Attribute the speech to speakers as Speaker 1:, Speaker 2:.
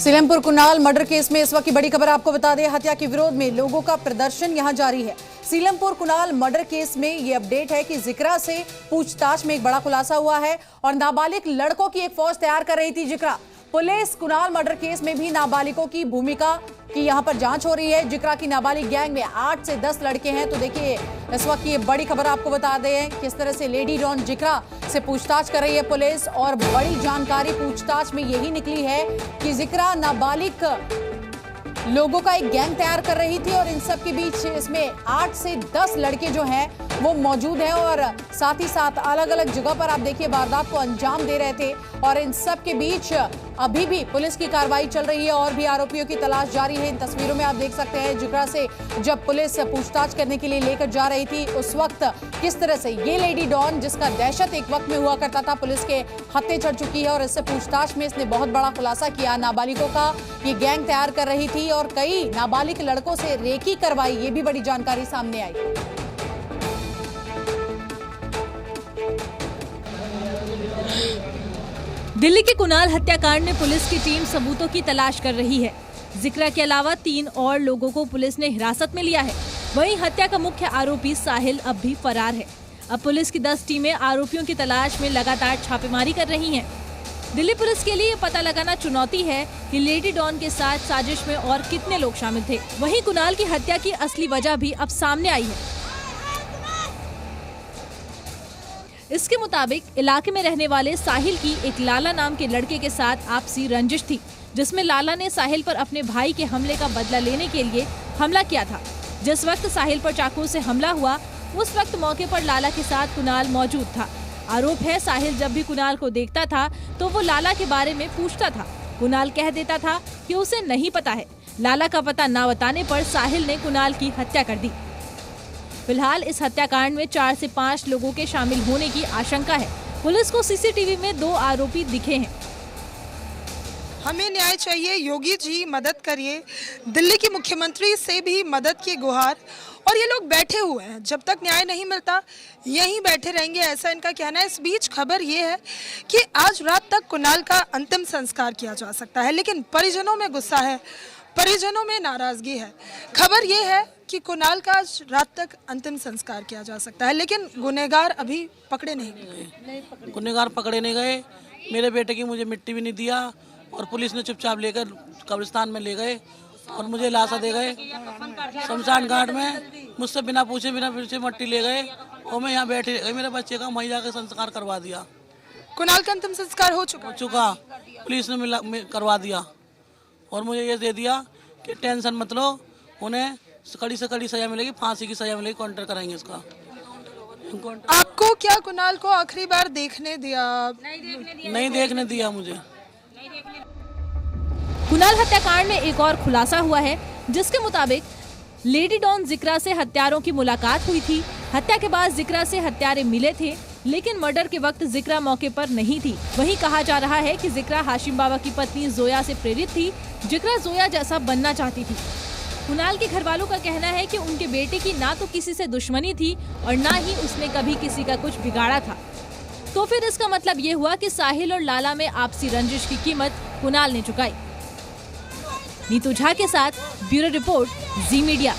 Speaker 1: Seelampur Kunal murder case में इस वक्त की बड़ी खबर आपको बता दें, हत्या के विरोध में लोगों का प्रदर्शन यहां जारी है। सीलमपुर कुनाल मर्डर केस में ये अपडेट है कि जिक्रा से पूछताछ में एक बड़ा खुलासा हुआ है और नाबालिग लड़कों की एक फौज तैयार कर रही थी जिक्रा। पुलिस कुनाल मर्डर केस में भी नाबालिगों की भूमिका की यहां पर जांच हो रही है। जिक्रा की नाबालिग गैंग में 8 से 10 लड़के हैं। तो देखिए इस वक्त ये बड़ी खबर आपको बता दें किस तरह से लेडी डॉन जिक्रा से पूछताछ कर रही है पुलिस, और बड़ी जानकारी पूछताछ में यही निकली है कि जिक्रा नाबालिग लोगों का एक गैंग तैयार कर रही थी और इन सब के बीच इसमें 8 से 10 लड़के जो हैं वो मौजूद हैं और साथ ही साथ अलग अलग जगह पर आप देखिए वारदात को अंजाम दे रहे थे। और इन सब के बीच अभी भी पुलिस की कार्रवाई चल रही है और भी आरोपियों की तलाश जारी है। इन तस्वीरों में आप देख सकते हैं जिक्रा से जब पुलिस पूछताछ करने के लिए लेकर जा रही थी उस वक्त किस तरह से ये लेडी डॉन, जिसका दहशत एक वक्त में हुआ करता था, पुलिस के हत्थे चढ़ चुकी है और इससे पूछताछ में इसने बहुत बड़ा खुलासा किया। नाबालिगों का ये गैंग तैयार कर रही थी और कई नाबालिग लड़कों से रेकी करवाई, ये भी बड़ी जानकारी सामने आई।
Speaker 2: दिल्ली के कुनाल हत्याकांड में पुलिस की टीम सबूतों की तलाश कर रही है। जिक्रा के अलावा 3 और लोगों को पुलिस ने हिरासत में लिया है। वहीं हत्या का मुख्य आरोपी साहिल अब भी फरार है। अब पुलिस की 10 टीमें आरोपियों की तलाश में लगातार छापेमारी कर रही हैं। दिल्ली पुलिस के लिए ये पता लगाना चुनौती है कि लेडी डॉन के साथ साजिश में और कितने लोग शामिल थे। वहीं कुनाल की हत्या की असली वजह भी अब सामने आई है। इसके मुताबिक इलाके में रहने वाले साहिल की एक लाला नाम के लड़के के साथ आपसी रंजिश थी, जिसमें लाला ने साहिल पर अपने भाई के हमले का बदला लेने के लिए हमला किया था। जिस वक्त साहिल पर चाकू से हमला हुआ उस वक्त मौके पर लाला के साथ कुनाल मौजूद था। आरोप है साहिल जब भी कुनाल को देखता था तो वो लाला के बारे में पूछता था। कुनाल कह देता था कि उसे नहीं पता है। लाला का पता न बताने पर साहिल ने कुनाल की हत्या कर दी। फिलहाल इस हत्याकांड में 4 से 5 लोगों के शामिल होने की आशंका है। पुलिस को सीसीटीवी में 2 आरोपी दिखे हैं।
Speaker 3: हमें न्याय चाहिए, योगी जी मदद करिए। दिल्ली की मुख्यमंत्री से भी मदद की गुहार। और ये लोग बैठे हुए हैं, जब तक न्याय नहीं मिलता यहीं बैठे रहेंगे, ऐसा इनका कहना है। इस बीच खबर ये है कि आज रात तक कुनाल का अंतिम संस्कार किया जा सकता है, लेकिन परिजनों में गुस्सा है, परिजनों में नाराजगी है। खबर ये है कि कुनाल का आज रात तक अंतिम संस्कार किया जा सकता है, लेकिन गुनहगार अभी पकड़े नहीं गए।
Speaker 4: गुनहगार पकड़े नहीं गए। मेरे बेटे की मुझे मिट्टी भी नहीं दिया और पुलिस ने चुपचाप लेकर कब्रिस्तान में ले गए और मुझे लाशा दे गए। शमशान घाट में मुझसे बिना पूछे मट्टी ले गए और मैं यहाँ बैठे रह गए। मेरे बच्चे का वहीं जाकर संस्कार करवा दिया।
Speaker 3: कुनाल का अंतिम संस्कार हो चुका
Speaker 4: पुलिस ने करवा दिया और मुझे ये दे दिया कि टेंशन मत लो, उन्हें कड़ी से कड़ी सजा मिलेगी, फांसी की सजा मिलेगी, काउंटर कराएंगे इसका।
Speaker 3: आपको क्या कुनाल को आखिरी बार देखने दिया?
Speaker 4: नहीं देखने दिया मुझे।
Speaker 2: कुनाल हत्याकांड में एक और खुलासा हुआ है, जिसके मुताबिक लेडी डॉन जिक्रा से हत्यारों की मुलाकात हुई थी। हत्या के बाद जिक्रा से हत्यारे मिले थे, लेकिन मर्डर के वक्त जिक्रा मौके पर नहीं थी। वहीं कहा जा रहा है कि जिक्रा हाशिम बाबा की पत्नी जोया से प्रेरित थी। जिक्रा जोया जैसा बनना चाहती थी। कुनाल के घर वालों का कहना है कि उनके बेटे की ना तो किसी से दुश्मनी थी और ना ही उसने कभी किसी का कुछ बिगाड़ा था। तो फिर इसका मतलब ये हुआ कि साहिल और लाला में आपसी रंजिश की कीमत कुनाल ने चुकाई। नीतू झा के साथ ब्यूरो रिपोर्ट, जी मीडिया।